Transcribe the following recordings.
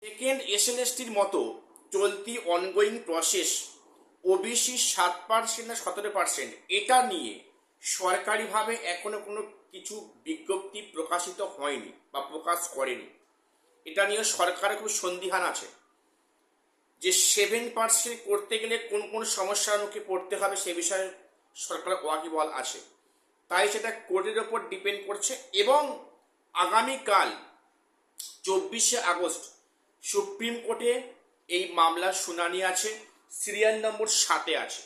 Second এসএলএসটির মতো চলতি ongoing process OBC 7% না 17%, এটা নিয়ে সরকারিভাবে এখনো কোনো কিছু বিজ্ঞপ্তি প্রকাশিত হয়নি বা প্রকাশ করেনি। এটা নিয়ে সরকারের খুব সন্দিহান আছে যে 7% করতে গেলে কোন কোন সমস্যার মুখে পড়তে হবে সে বিষয়ে সরকার ওয়াকিবহাল আছে। তাই সেটা কোর্টের ওপর ডিপেন্ড করছে এবং আগামীকাল 24শে আগস্ট সুপ্রিম কোর্টে এই মামলার শুনানি আছে। সিরিয়াল নম্বর 7-এ আছে।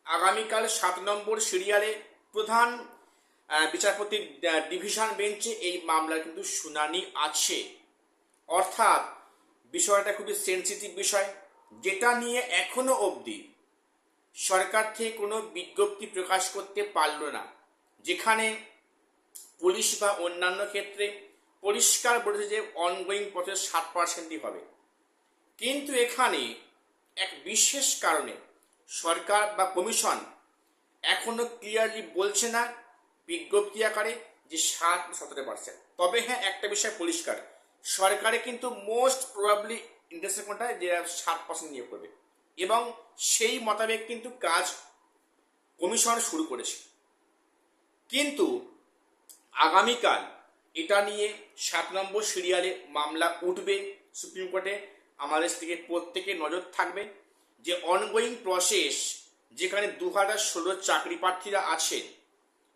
আগামীকাল 7 নম্বর সিরিয়ালে প্রধান বিচারপতির ডিভিশন বেঞ্চে এই মামলার কিন্তু শুনানি আছে। অর্থাৎ বিষয়টা খুবই সেন্সিটিভ বিষয়, যেটা নিয়ে এখনো অবধি সরকার থেকে কোনো বিজ্ঞপ্তি প্রকাশ করতে পারল না, যেখানে পুলিশ বা অন্যান্য ক্ষেত্রে পরিষ্কার বলেছে যে অনগোয়িং প্রসেস 7%ই হবে। কিন্তু এখানে এক বিশেষ কারণে সরকার বা কমিশন এখনো ক্লিয়ারলি বলছে না বিজ্ঞপ্তি আকারে যে 7-17%। তবে হ্যাঁ, একটা বিষয় পরিষ্কার, সরকারে কিন্তু মোস্ট প্রবাবলি ইন্টারেস্টেড কোনটা যে 7% নিয়োগ করবে এবং সেই মোতাবেক কিন্তু কাজ কমিশন শুরু করেছে। কিন্তু আগামীকাল এটা নিয়ে 7 নম্বর সিরিয়ালে মামলা উঠবে সুপ্রিম কোর্টে। আমাদের থেকে প্রত্যেকে নজর থাকবে যে অনগোয়িং প্রসেস, যেখানে 2016 চাকরি প্রার্থীরা আছেন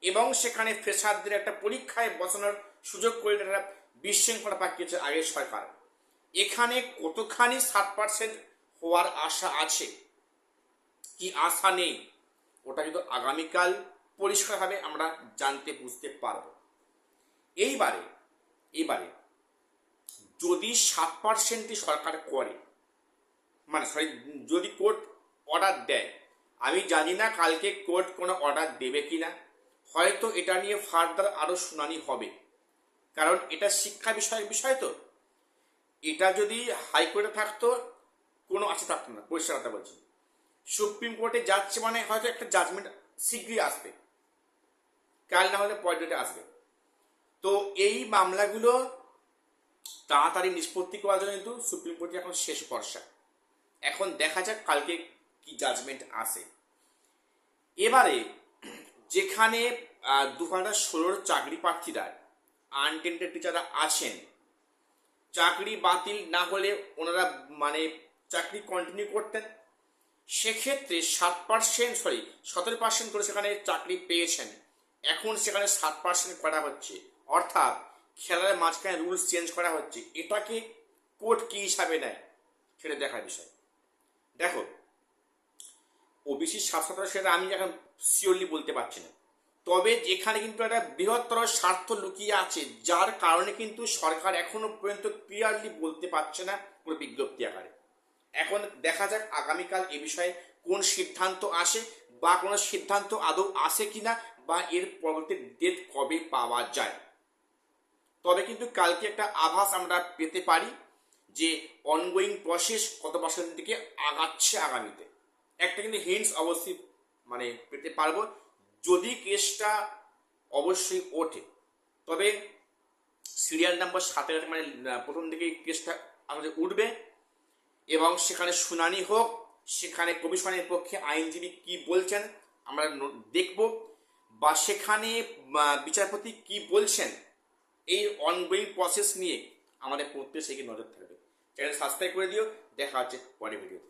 এবং সেখানে ফ্রেশারদের একটা পরীক্ষায় বসানোর সুযোগ করে একটা বিশৃঙ্খলা পাকিয়েছে আগের সরকার। এখানে কতখানি 7% হওয়ার আশা আছে কি আশা নেই, ওটা কিন্তু আগামীকাল পরিষ্কারভাবে আমরা জানতে বুঝতে পারব। এইবারে যদি 7%ই সরকার করে, মানে যদি কোর্ট অর্ডার দেয়, আমি জানি না কালকে কোর্ট কোনো অর্ডার দেবে কিনা, হয়তো এটা নিয়ে ফার্দার আরও শুনানি হবে, কারণ এটা শিক্ষা বিষয় তো। এটা যদি হাইকোর্টে থাকতো কোনো আশা থাকতো না, পরিষ্কার কথা বলছি। সুপ্রিম কোর্টে যাচ্ছে মানে হয়তো একটা জাজমেন্ট শীঘ্রই আসবে, কাল না হলে পরের ডেটে আসবে। তো এই মামলাগুলো তাড়াতাড়ি নিষ্পত্তি করার জন্য কিন্তু সুপ্রিম কোর্টে এখন শেষ ভরসা। এখন দেখা যাক কালকে কি জাজমেন্ট আসে। এবারে যেখানে 2016 চাকরি প্রার্থীরা আনটেন্ডেড টিচাররা আছেন, চাকরি বাতিল না হলে ওনারা মানে চাকরি কন্টিনিউ করতেন, সেক্ষেত্রে 17% করে সেখানে চাকরি পেয়েছেন। এখন সেখানে 7% করা হচ্ছে, অর্থাৎ খেলার মাঝখানে রুলস চেঞ্জ করা হচ্ছে। এটাকে কোর্ট কি হিসাবে নেয় সেটা দেখার বিষয়। দেখো, ওবিসি 7-17 সেটা আমি এখন শিওরলি বলতে পারছি না, তবে এখানে কিন্তু একটা বৃহত্তর স্বার্থ লুকিয়ে আছে, যার কারণে কিন্তু সরকার এখনো পর্যন্ত ক্লিয়ারলি বলতে পারছে না কোনো বিজ্ঞপ্তি আকারে। এখন দেখা যাক আগামীকাল এ বিষয়ে কোন সিদ্ধান্ত আসে বা কোনো সিদ্ধান্ত আদৌ আসে কিনা, বা এর পরবর্তী ডেট কবে পাওয়া যায়। তবে কিন্তু কালকে একটা আভাস আমরা পেতে পারি যে অনগোয়িং প্রসেস কত পার্সেন্ট দিকে আগাচ্ছে আগামীতে। একটা কিন্তু হিন্টস অবশ্যই মানে পেতে পারবো যদি কেসটা অবশ্যই ওঠে। তবে সিরিয়াল নাম্বার 7 মানে প্রথম দিকে কেসটা আমাদের উঠবে এবং সেখানে শুনানি হোক, সেখানে কমিশনের পক্ষে আইনজীবী কি বলছেন আমরা দেখব, বা সেখানে বিচারপতি কি বলছেন এই অনগোয়িং প্রসেস নিয়ে আমাদের প্রত্যেক সেদিকে নজর থাকবে। চ্যানেল সাবস্ক্রাইব করে দিও। দেখা হচ্ছে পরের ভিডিওতে।